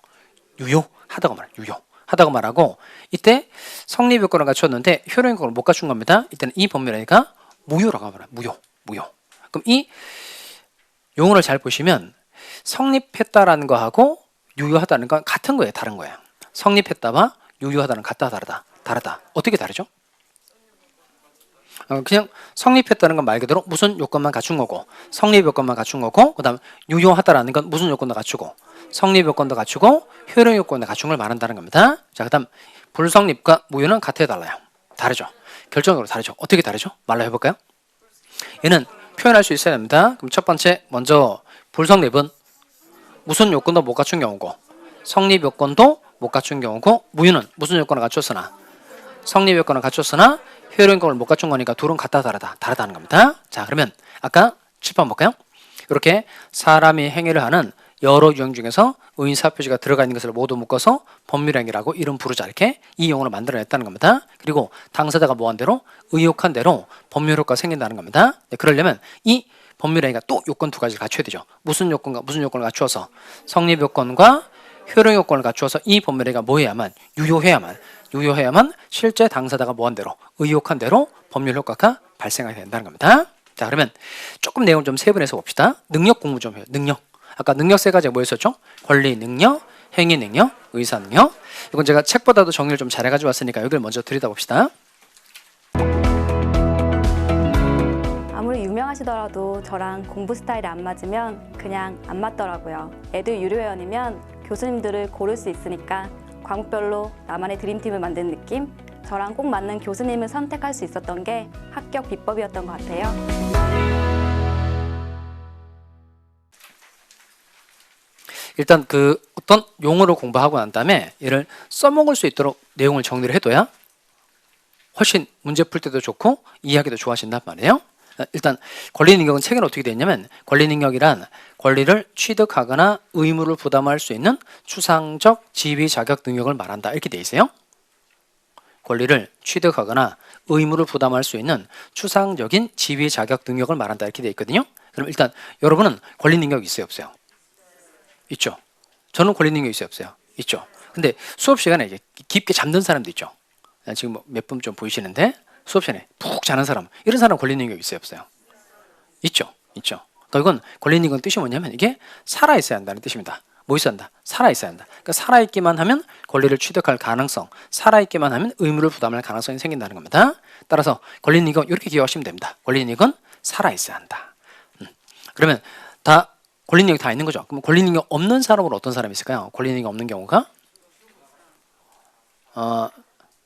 유효하다고 말해요. 유효하다고 말하고 이때 성립 요건을 갖췄는데 효력 요건을 못 갖춘 겁니다. 이때는 이 법률행위가 무효라고 말해요. 무효. 그럼 이 용어를 잘 보시면 성립했다라는 거하고 유효하다는 건 같은 거예요, 다른 거예요. 성립했다와 유효하다는 같다, 다르다. 어떻게 다르죠? 그냥 성립했다는 건 말 그대로 무슨 요건만 갖춘 거고 성립 요건만 갖춘 거고 그다음 유효하다라는 건 무슨 요건도 갖추고 성립 요건도 갖추고 효력 요건도 갖춘 걸 말한다는 겁니다. 자, 그다음 불성립과 무효는 같아요, 달라요? 다르죠. 결정적으로 다르죠. 어떻게 다르죠? 말로 해볼까요? 얘는 표현할 수 있어야 됩니다. 그럼 첫 번째 먼저 불성립은 무슨 요건도 못 갖춘 경우고 성립 요건도 못 갖춘 경우고 무효는 무슨 요건을 갖췄으나 성립 요건을 갖췄으나 효력 요건을 못 갖춘 거니까 둘은 같다 다르다는 겁니다. 자, 그러면 아까 칠판 볼까요? 이렇게 사람이 행위를 하는 여러 유형 중에서 의인사 표시가 들어가 있는 것을 모두 묶어서 법률행위라고 이름 부르자 이렇게 이 용어를 만들어냈다는 겁니다. 그리고 당사자가 뭐한 대로 의혹한 대로 법률 효과가 생긴다는 겁니다. 네, 그러려면 이 법률행위가 또 요건 두 가지를 갖춰야 되죠. 무슨 요건을 갖추어서 성립 요건과 효력 요건을 갖추어서 이 법률행위가 뭐해야만 유효해야만 실제 당사자가 뭐한 대로 의혹한 대로 법률 효과가 발생하게 된다는 겁니다. 자, 그러면 조금 내용을 좀 세분해서 봅시다. 능력 공부 좀 해요. 능력. 아까 능력 세 가지가 뭐였었죠? 권리 능력, 행위 능력, 의사 능력. 이건 제가 책보다도 정리를 좀 잘해가지고 왔으니까 여기를 먼저 들여다봅시다. 아무리 유명하시더라도 저랑 공부 스타일이 안 맞으면 그냥 안 맞더라고요. 애들 유료회원이면 교수님들을 고를 수 있으니까 과목별로 나만의 드림팀을 만든 느낌? 저랑 꼭 맞는 교수님을 선택할 수 있었던 게 합격 비법이었던 것 같아요. 일단 그 어떤 용어를 공부하고 난 다음에 얘를 써먹을 수 있도록 내용을 정리를 해둬야 훨씬 문제 풀 때도 좋고 이해하기도 좋아하신단 말이에요. 일단 권리 능력은 책에는 어떻게 되어 있냐면 권리 능력이란 권리를 취득하거나 의무를 부담할 수 있는 추상적 지위 자격 능력을 말한다 이렇게 되어 있어요. 권리를 취득하거나 의무를 부담할 수 있는 추상적인 지위 자격 능력을 말한다 이렇게 되어 있거든요. 그럼 일단 여러분은 권리 능력이 있어요, 없어요? 있죠. 저는 권리 능력이 있어요, 없어요? 있죠. 근데 수업 시간에 이제 깊게 잠든 사람도 있죠. 지금 몇 분 좀 보이시는데 수업 시간에 푹 자는 사람, 이런 사람 권리 능력이 있어요, 없어요? 있죠. 그러니까 이건 권리 능력 뜻이 뭐냐면 이게 살아 있어야 한다는 뜻입니다. 뭐 있어야 한다? 살아 있어야 한다. 그러니까 살아 있기만 하면 권리를 취득할 가능성, 살아 있기만 하면 의무를 부담할 가능성이 생긴다는 겁니다. 따라서 권리 능력 이렇게 기억하시면 됩니다. 권리 능력은 살아 있어야 한다. 그러면 다 권리 능력이 다 있는 거죠. 그럼 권리 능력 없는 사람으로 어떤 사람이 있을까요? 권리 능력 없는 경우가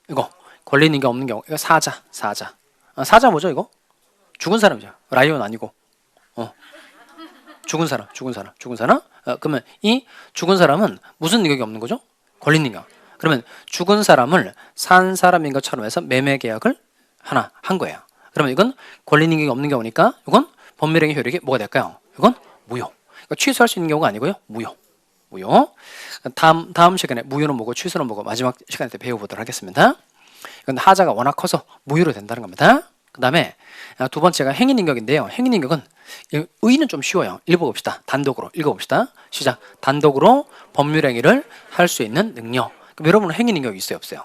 이거 권리 능력 없는 경우 이거 사자. 사자 뭐죠 이거? 죽은 사람이죠. 라이온 아니고 죽은 사람. 그러면 이 죽은 사람은 무슨 능력이 없는 거죠? 권리 능력. 그러면 죽은 사람을 산 사람인 것처럼 해서 매매 계약을 하나 한 거예요. 그러면 이건 권리 능력이 없는 경우니까 이건 법률행위 효력이 뭐가 될까요? 이건 무효. 그러니까 취소할 수 있는 경우가 아니고요. 무효. 다음 시간에 무효는 뭐고 취소는 뭐고 마지막 시간에 때 배워보도록 하겠습니다. 이건 하자가 워낙 커서 무효로 된다는 겁니다. 그 다음에 두 번째가 행위 능력인데요. 행위 능력은 의는 좀 쉬워요. 읽어봅시다. 단독으로 읽어봅시다. 시작. 단독으로 법률행위를 할 수 있는 능력. 그럼 여러분은 행위 능력이 있어요, 없어요?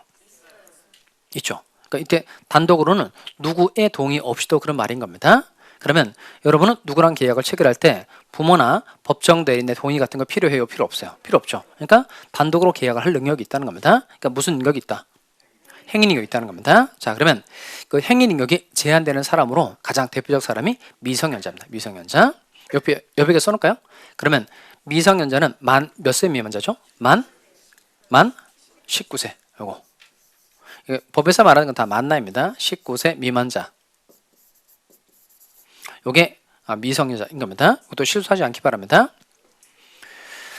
있죠. 그러니까 이때 단독으로는 누구의 동의 없이도 그런 말인 겁니다. 그러면 여러분은 누구랑 계약을 체결할 때 부모나 법정 대리인의 동의 같은 거 필요해요? 필요 없어요? 필요 없죠. 그러니까 단독으로 계약을 할 능력이 있다는 겁니다. 그러니까 무슨 능력이 있다? 행위 능력이 있다는 겁니다. 자, 그러면 그 행위 능력이 제한되는 사람으로 가장 대표적 사람이 미성년자입니다. 미성년자. 옆에 써놓을까요? 그러면 미성년자는 만 몇 세 미만자죠? 만 19세. 요거. 법에서 말하는 건 다 만 나이입니다. 19세 미만자. 요게 미성년자인 겁니다. 이것도 실수하지 않기 바랍니다.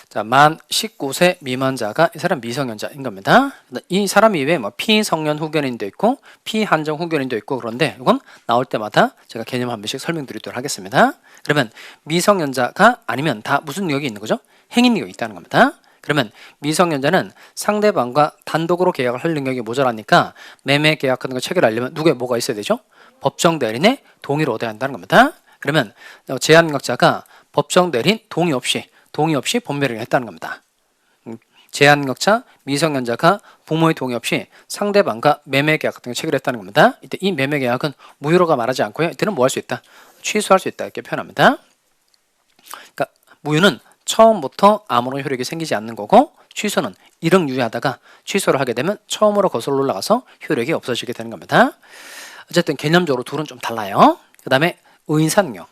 자, 만 19세 미만자가 이 사람 미성년자인 겁니다. 이 사람 이외에 뭐 피성년 후견인도 있고 피한정 후견인도 있고 그런데 이건 나올 때마다 제가 개념 한 번씩 설명드리도록 하겠습니다. 그러면 미성년자가 아니면 다 무슨 능력이 있는 거죠? 행위 능력이 있다는 겁니다. 그러면 미성년자는 상대방과 단독으로 계약을 할 능력이 모자라니까 매매 계약 같은 거 체결하려면 누구의 뭐가 있어야 되죠? 법정 대리인의 동의를 얻어야 한다는 겁니다. 그러면 제한능력자가 법정 대리인 동의 없이 법매를 했다는 겁니다. 제한능력자 미성년자가 부모의 동의 없이 상대방과 매매 계약 같은 거 체결했다는 겁니다. 이때 이 매매 계약은 무효로가 말하지 않고요. 이때는 뭐 할 수 있다? 취소할 수 있다 이렇게 표현합니다. 그러니까 무효는 처음부터 아무런 효력이 생기지 않는 거고 취소는 일억 유예하다가 취소를 하게 되면 처음으로 거슬러 올라가서 효력이 없어지게 되는 겁니다. 어쨌든 개념적으로 둘은 좀 달라요. 그 다음에 의사능력.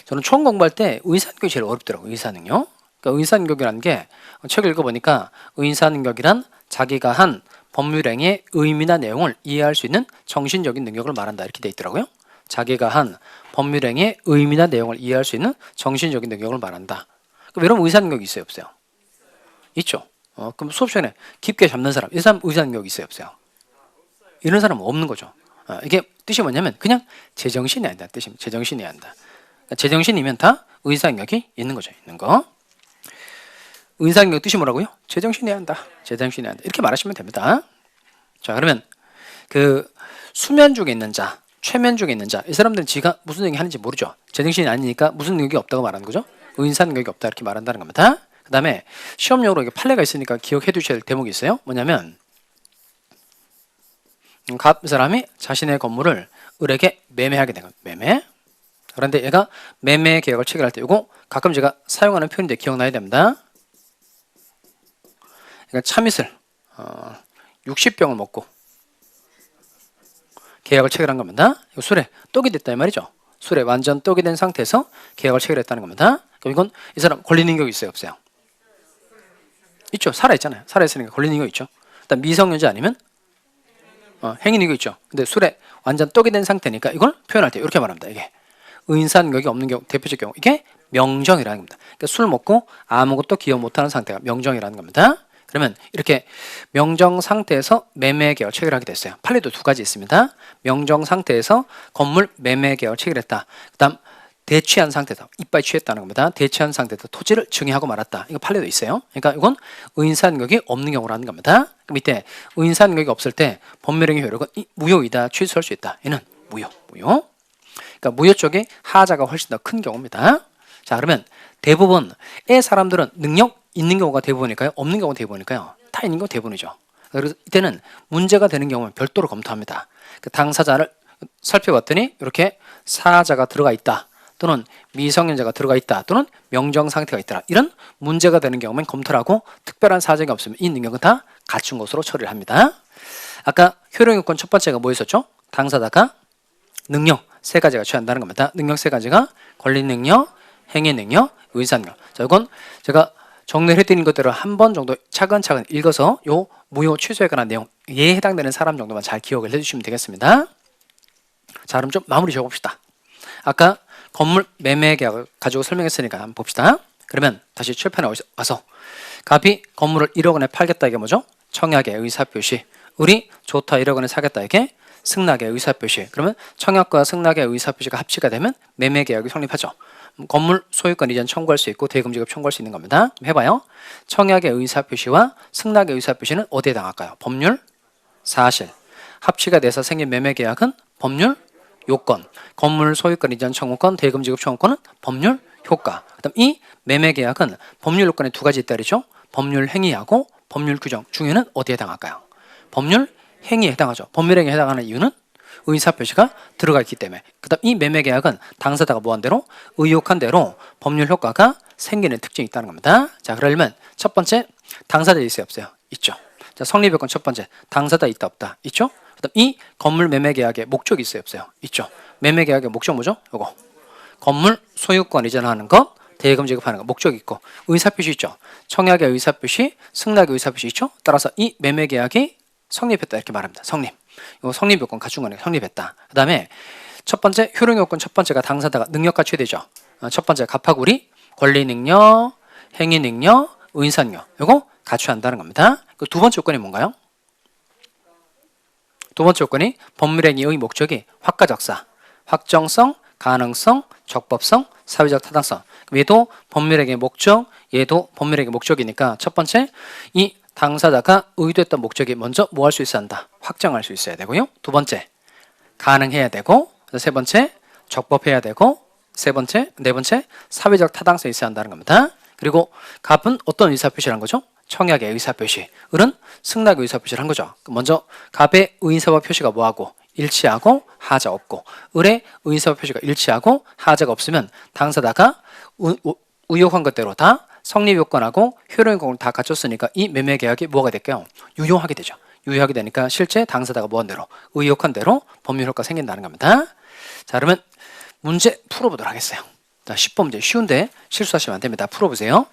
저는 처음 공부할 때 의사능력이 제일 어렵더라고요. 의사능력. 그러니까 의사능력이라는 게 책을 읽어보니까 의사능력이란 자기가 한 법률행위의 의미나 내용을 이해할 수 있는 정신적인 능력을 말한다 이렇게 돼 있더라고요. 자기가 한 법률행위의 의미나 내용을 이해할 수 있는 정신적인 능력을 말한다. 그럼 여러분 의사능력이 있어요? 없어요? 있죠. 그럼 수업 시간에 깊게 잡는 사람, 이 사람 의사능력이 있어요? 없어요? 이런 사람은 없는 거죠. 이게 뜻이 뭐냐면 그냥 제정신이 아니다. 뜻이 제정신이 한다. 제정신이면 다 의사능력이 있는 거죠. 있는 거. 의사능력 뜻이 뭐라고요? 제정신이 한다. 제정신이 한다. 이렇게 말하시면 됩니다. 자, 그러면 그 수면 중에 있는 자, 최면 중에 있는 자, 이 사람들은 지가 무슨 능력이 하는지 모르죠. 제정신이 아니니까 무슨 능력이 없다고 말하는 거죠. 의사 능력이 없다 이렇게 말한다는 겁니다. 그 다음에 시험용으로 이게 판례가 있으니까 기억해 두셔야 될 대목이 있어요. 뭐냐면 이 사람이 자신의 건물을 을에게 매매하게 된 거예요. 매매. 그런데 얘가 매매 계약을 체결할 때 이거 가끔 제가 사용하는 표현인데 기억나야 됩니다. 그러니까 참이슬 60병을 먹고 계약을 체결한 겁니다. 이거 술에 떡이 됐다 이 말이죠. 술에 완전 떡이 된 상태에서 계약을 체결했다는 겁니다. 그럼 이건 이 사람 권리 능력이 있어요? 없어요? 있죠. 살아있잖아요. 살아있으니까 권리 능력이 있죠. 일단 미성년자 아니면 행위 능력이 있죠. 근데 술에 완전 떡이 된 상태니까 이걸 표현할 때 이렇게 말합니다. 이게 의사 능력이 없는 경우, 대표적 경우 이게 명정이라는 겁니다. 그러니까 술 먹고 아무것도 기억 못하는 상태가 명정이라는 겁니다. 그러면 이렇게 명정 상태에서 매매 계약을 체결하게 됐어요. 판례도 두 가지 있습니다. 명정 상태에서 건물 매매 계약을 체결했다. 그다음 대취한 상태에서 이빨 취했다는 겁니다. 대취한 상태에서 토지를 증여하고 말았다. 이거 판례도 있어요. 그러니까 이건 의인사 능력이 없는 경우라는 겁니다. 그럼 이때 의인사 능력이 없을 때 법률행위 효력은 무효이다. 취소할 수 있다. 얘는 무효. 그러니까 무효 쪽에 하자가 훨씬 더 큰 경우입니다. 자, 그러면 대부분의 사람들은 능력 있는 경우가 대부분일까요? 없는 경우가 대부분일까요? 다 있는 경우가 대부분이죠. 그래서 이때는 문제가 되는 경우는 별도로 검토합니다. 그 당사자를 살펴봤더니 이렇게 사자가 들어가 있다. 또는 미성년자가 들어가 있다. 또는 명정 상태가 있더라. 이런 문제가 되는 경우는 검토를 하고 특별한 사정이 없으면 이 능력은 다 갖춘 것으로 처리를 합니다. 아까 효력요건 첫 번째가 뭐였었죠? 당사자가 능력 세 가지가 취한다는 겁니다. 능력 세 가지가 권리 능력, 행위 능력, 의사 능력. 자, 이건 제가 정리를 해드린 것대로 한 번 정도 차근차근 읽어서 요 무효 취소에 관한 내용 예에 해당되는 사람 정도만 잘 기억을 해주시면 되겠습니다. 자, 그럼 좀 마무리 지어봅시다. 아까 건물 매매 계약을 가지고 설명했으니까 한번 봅시다. 그러면 다시 칠판에 와서 갑이 건물을 1억 원에 팔겠다 이게 뭐죠? 청약의 의사표시. 을이 좋다 1억 원에 사겠다 이게 승낙의 의사표시. 그러면 청약과 승낙의 의사표시가 합치가 되면 매매 계약이 성립하죠. 건물 소유권 이전 청구할 수 있고 대금지급 청구할 수 있는 겁니다. 해봐요. 청약의 의사표시와 승낙의 의사표시는 어디에 해당할까요? 법률, 사실. 합치가 돼서 생긴 매매 계약은 법률, 요건. 건물 소유권 이전 청구권, 대금지급 청구권은 법률, 효과. 그다음 이 매매 계약은 법률 요건에 두 가지 있다 그랬죠? 법률 행위하고 법률 규정 중에는 어디에 해당할까요? 법률 행위에 해당하죠. 법률행위에 해당하는 이유는 의사 표시가 들어가 있기 때문에. 그다음 이 매매 계약은 당사자가 뭐한 대로 의혹한 대로 법률 효과가 생기는 특징이 있다는 겁니다. 자, 그러려면 첫 번째 당사자 있어요, 없어요? 있죠. 자, 성립 요건 첫 번째 당사자 있다 없다 있죠. 그다음 이 건물 매매 계약의 목적이 있어요, 없어요? 있죠. 매매 계약의 목적 뭐죠? 요거 건물 소유권 이전하는 것, 대금 지급하는 것 목적이 있고 의사표시 있죠. 청약의 의사표시, 승낙의 의사표시 있죠. 따라서 이 매매 계약이 성립했다 이렇게 말합니다. 성립. 이거 성립 요건 갖춘 거니까 성립했다. 그다음에 첫 번째 효력 요건 첫 번째가 당사자가 능력과 최대죠. 첫 번째 갑하구리, 권리 능력, 행위 능력, 의사 능력 요거 갖춰야 한다는 겁니다. 그 두 번째 요건이 뭔가요? 두 번째 요건이 법률행위의 목적이 확가적사, 확정성, 가능성, 적법성, 사회적 타당성. 얘도 법률행위의 목적, 얘도 법률행위의 목적이니까 첫 번째 이 당사자가 의도했던 목적이 먼저 뭐 할 수 있어야 한다. 확정할 수 있어야 되고요. 두 번째 가능해야 되고, 세 번째 적법해야 되고, 네 번째 사회적 타당성이 있어야 한다는 겁니다. 그리고 갑은 어떤 의사표시를 한 거죠? 청약의 의사표시. 을은 승낙의 의사표시를 한 거죠. 먼저 갑의 의사와 표시가 뭐하고 일치하고 하자 없고, 을의 의사와 표시가 일치하고 하자가 없으면 당사자가 의혹한 것대로 다 성립 요건하고 효력 요건을 다 갖췄으니까 이 매매 계약이 뭐가 될까요? 유효하게 되죠. 유효하게 되니까 실제 당사자가 뭐한 대로 의혹한 대로 법률 효과가 생긴다는 겁니다. 자, 그러면 문제 풀어보도록 하겠어요. 자, 10번 문제 쉬운데 실수하시면 안 됩니다. 풀어보세요.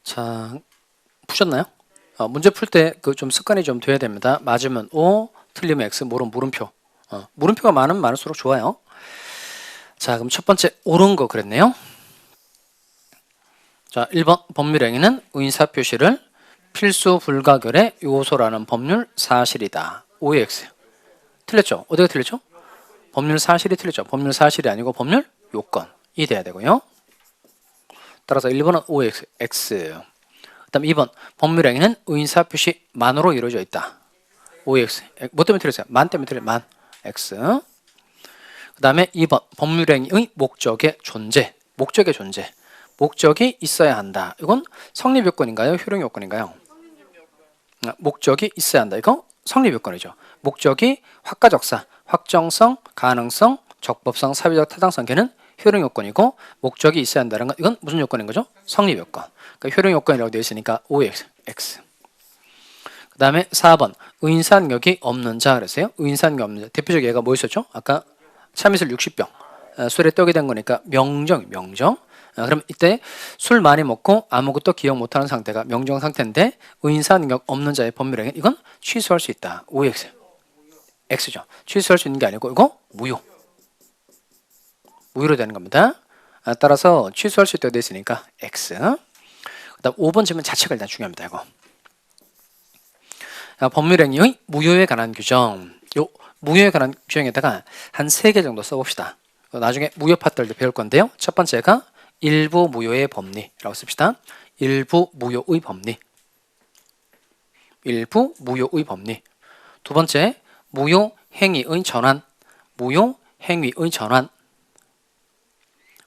자, 푸셨나요? 문제 풀 때 그 좀 습관이 좀 돼야 됩니다. 맞으면 O, 틀리면 X, 모르면 물음표. 물음표가 많으면 많을수록 좋아요. 자, 그럼 첫 번째 옳은 거 그랬네요. 자, 1번 법률행위는 의사표시를 필수 불가결의 요소라는 법률 사실이다. OX. 틀렸죠? 어디가 틀렸죠? 법률 사실이 틀렸죠. 법률 사실이 아니고 법률 요건이 돼야 되고요. 따라서 1번은 OX, X. 그 다음 2번 법률행위는 의사표시만으로 이루어져 있다. OX. 뭐 때문에 틀렸어요? 만 때문에 틀렸어요. 만. X. 그 다음에 2번 법률행위의 목적의 존재. 목적의 존재. 목적이 있어야 한다. 이건 성립 요건인가요? 효력 요건인가요? 목적이 있어야 한다. 이거 성립 요건이죠. 목적이 확가적사, 확정성, 가능성, 적법성, 사회적 타당성 걔는 효력 요건이고, 목적이 있어야 한다는 건 이건 무슨 요건인 거죠? 성립 요건. 그러니까 효력 요건이라고 되어 있으니까 OX, X. 그 다음에 4번 의인사 능력이 없는 자 그랬어요. 의인사 능력이 없는 자. 대표적 예가 뭐 있었죠? 아까 참이슬 60병. 술에 떡이 된 거니까 명정. 그럼 이때 술 많이 먹고 아무것도 기억 못하는 상태가 명정 상태인데 의인사 능력 없는 자의 법률행위 이건 취소할 수 있다. OX, X죠. 취소할 수 있는 게 아니고 이거 무효로 되는 겁니다. 따라서 취소할 수 있다고 되어 있으니까 X. 그다음 5번 질문 자체가 일단 중요합니다. 이거. 법률행위의 무효에 관한 규정. 요 무효에 관한 규정에다가 한 3개 정도 써봅시다. 나중에 무효 파트들도 배울 건데요. 첫 번째가 일부 무효의 법리라고 씁시다. 일부 무효의 법리. 일부 무효의 법리. 두 번째 무효 행위의 전환. 무효 행위의 전환.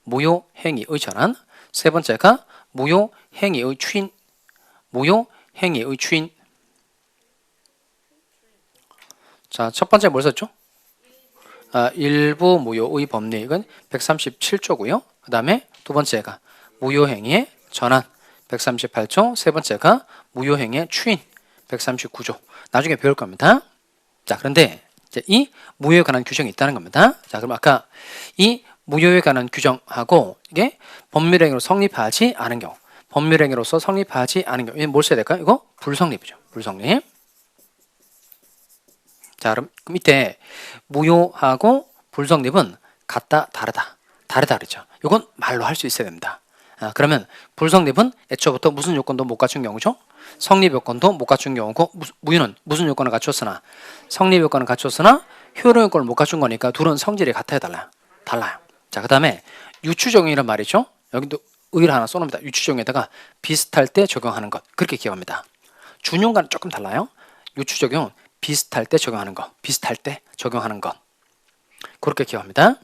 무효 행위의 전환. 세 번째가 무효 행위의 추인. 무효 행위의 추인. 자, 첫 번째 뭘 썼죠? 일부 무효의 법리. 이건 137조고요. 그 다음에 두 번째가 무효행위의 전환 138조, 세 번째가 무효행위의 추인 139조. 나중에 배울 겁니다. 자, 그런데 이제 이 무효에 관한 규정이 있다는 겁니다. 자, 그럼 아까 이 무효에 관한 규정하고 이게 법률행위로 성립하지 않은 경우, 법률행위로서 성립하지 않은 경우, 뭘 써야 될까요? 이거 불성립이죠. 불성립. 자, 그럼 이때 무효하고 불성립은 같다, 다르다. 다르다 그랬죠. 이건 말로 할 수 있어야 됩니다. 그러면 불성립은 애초부터 무슨 요건도 못 갖춘 경우죠? 성립 요건도 못 갖춘 경우고 무효는 무슨 요건을 갖췄으나 성립 요건을 갖췄으나 효력 요건을 못 갖춘 거니까 둘은 성질이 같아야 달라요. 달라요. 자, 그 다음에 유추적용이란 말이죠. 여기도 의를 하나 써놓습니다. 유추적용에다가 비슷할 때 적용하는 것. 그렇게 기억합니다. 준용과는 조금 달라요. 유추적용 비슷할 때 적용하는 것. 비슷할 때 적용하는 것. 그렇게 기억합니다.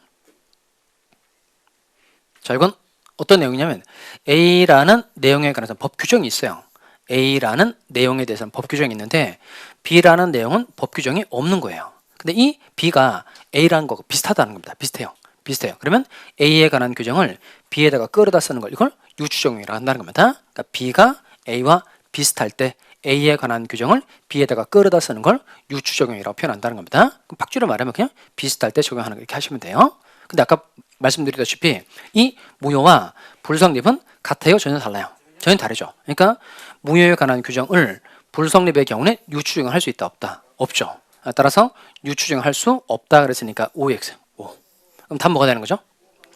자, 이건 어떤 내용이냐면 A라는 내용에 관해서 법 규정이 있어요. A라는 내용에 대해서는 법 규정이 있는데 B라는 내용은 법 규정이 없는 거예요. 근데 이 B가 A라는 거가 비슷하다는 겁니다. 비슷해요. 비슷해요. 그러면 A에 관한 규정을 B에다가 끌어다 쓰는 걸 이걸 유추적용이라고 한다는 겁니다. 그러니까 B가 A와 비슷할 때 A에 관한 규정을 B에다가 끌어다 쓰는 걸 유추적용이라고 표현한다는 겁니다. 그럼 박주로 말하면 그냥 비슷할 때 적용하는 거 이렇게 하시면 돼요. 근데 아까 말씀드렸다시피 이 무효와 불성립은 같아요? 전혀 달라요? 전혀 다르죠. 그러니까 무효에 관한 규정을 불성립의 경우는 유추적용을 할 수 있다 없다? 없죠. 따라서 유추적용을 할 수 없다 그랬으니까 5x 5. 그럼 답 뭐가 되는 거죠?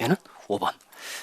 얘는 5번.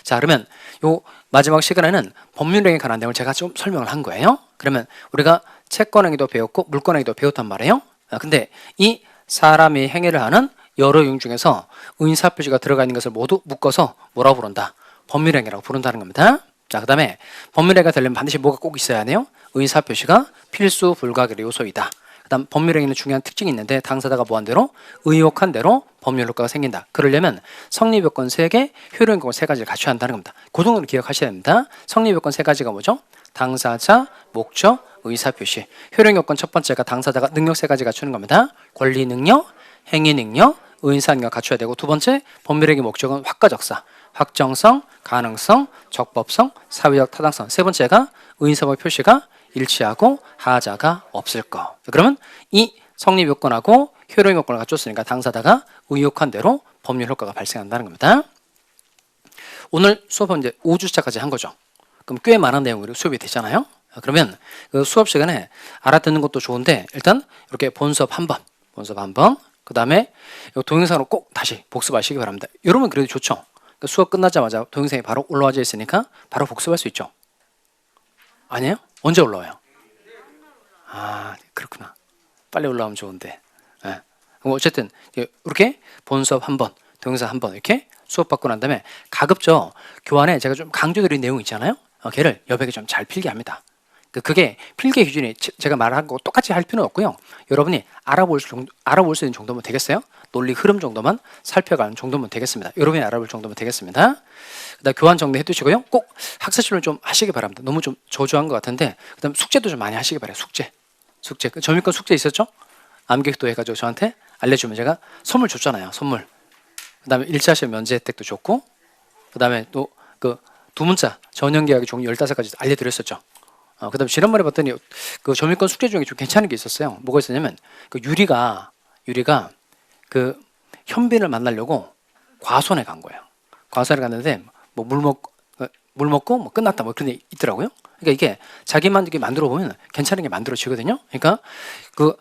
자, 그러면 요 마지막 시간에는 법률행위에 관한 내용을 제가 좀 설명을 한 거예요. 그러면 우리가 채권행위도 배웠고 물권행위도 배웠단 말이에요. 근데 이 사람이 행위를 하는 여러 용 중에서 의사표시가 들어가 있는 것을 모두 묶어서 뭐라고 부른다? 법률행위라고 부른다는 겁니다. 자, 그 다음에 법률행위가 되려면 반드시 뭐가 꼭 있어야 하네요? 의사표시가 필수 불가결의 요소이다. 그 다음 법률행위는 중요한 특징이 있는데 당사자가 뭐한 대로 의혹한 대로 법률 효과가 생긴다. 그러려면 성립요건 3개, 효력요건 3가지를 갖춰야 한다는 겁니다. 그 정도는 기억하셔야 됩니다. 성립요건 3가지가 뭐죠? 당사자, 목적, 의사표시. 효력요건 첫 번째가 당사자가 능력 3가지 갖추는 겁니다. 권리 능력, 행위 능력, 의사 능력 갖춰야 되고 두 번째 법률행위 목적은 확가적사, 확정성, 가능성, 적법성, 사회적 타당성. 세 번째가 의사의 표시가 일치하고 하자가 없을 거. 그러면 이 성립 요건하고 효력 요건을 갖췄으니까 당사자가 의혹한 대로 법률 효과가 발생한다는 겁니다. 오늘 수업은 이제 5주차까지 한 거죠. 그럼 꽤 많은 내용으로 수업이 되잖아요. 그러면 그 수업 시간에 알아듣는 것도 좋은데 일단 이렇게 본수업 한 번, 그 다음에 동영상으로 꼭 다시 복습하시기 바랍니다. 여러분 그래도 좋죠. 수업 끝나자마자 동영상이 바로 올라와져 있으니까 바로 복습할 수 있죠. 아니에요? 언제 올라와요? 아, 그렇구나. 빨리 올라오면 좋은데. 네. 그럼 어쨌든 이렇게 본수업 한 번, 동영상 한 번 이렇게 수업 받고 난 다음에 가급적 교환에 제가 좀 강조드린 내용 있잖아요. 걔를 여백에 좀 잘 필게 합니다. 그게 필기 기준이 제가 말한 거 똑같이 할 필요는 없고요. 여러분이 알아볼 수 있는 정도면 되겠어요. 논리 흐름 정도만 살펴가는 정도면 되겠습니다. 여러분이 알아볼 정도면 되겠습니다. 그다음 교환 정리해 두시고요. 꼭 학습실을 좀 하시기 바랍니다. 너무 좀 저조한 것 같은데 그다음 숙제도 좀 많이 하시기 바래요. 숙제. 그 점유권 숙제 있었죠? 암기도 해가지고 저한테 알려주면 제가 선물 줬잖아요. 선물. 그다음에 1차 시험 면제 혜택도 줬고 그다음에 또 그 두 문자 전형계약의 종류 15가지 알려드렸었죠. 그다음에 지난번에 봤더니 그 점유권 숙제 중에 좀 괜찮은 게 있었어요. 뭐가 있었냐면 그 유리가 그 현빈을 만나려고 과수원에 간 거예요. 과수원에 갔는데 뭐 물 먹고 뭐 끝났다 뭐 그런 게 있더라고요. 그러니까 이게 자기만 이렇게 만들어 보면 괜찮은 게 만들어지거든요. 그러니까 그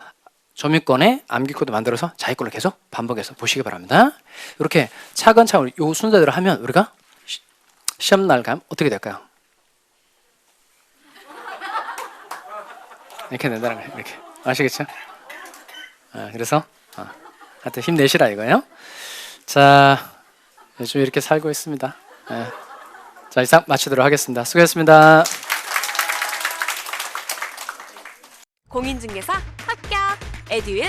점유권에 암기 코드 만들어서 자기 걸로 계속 반복해서 보시기 바랍니다. 이렇게 차근차근 요 순서대로 하면 우리가 시험 날 가면 어떻게 될까요? 이렇게 된다는 거예요. 이렇게 아시겠죠? 그래서 하여튼 힘내시라 이거예요. 자, 요즘 이렇게 살고 있습니다. 자, 이상 마치도록 하겠습니다. 수고했습니다. 공인중개사 합격! 에듀윌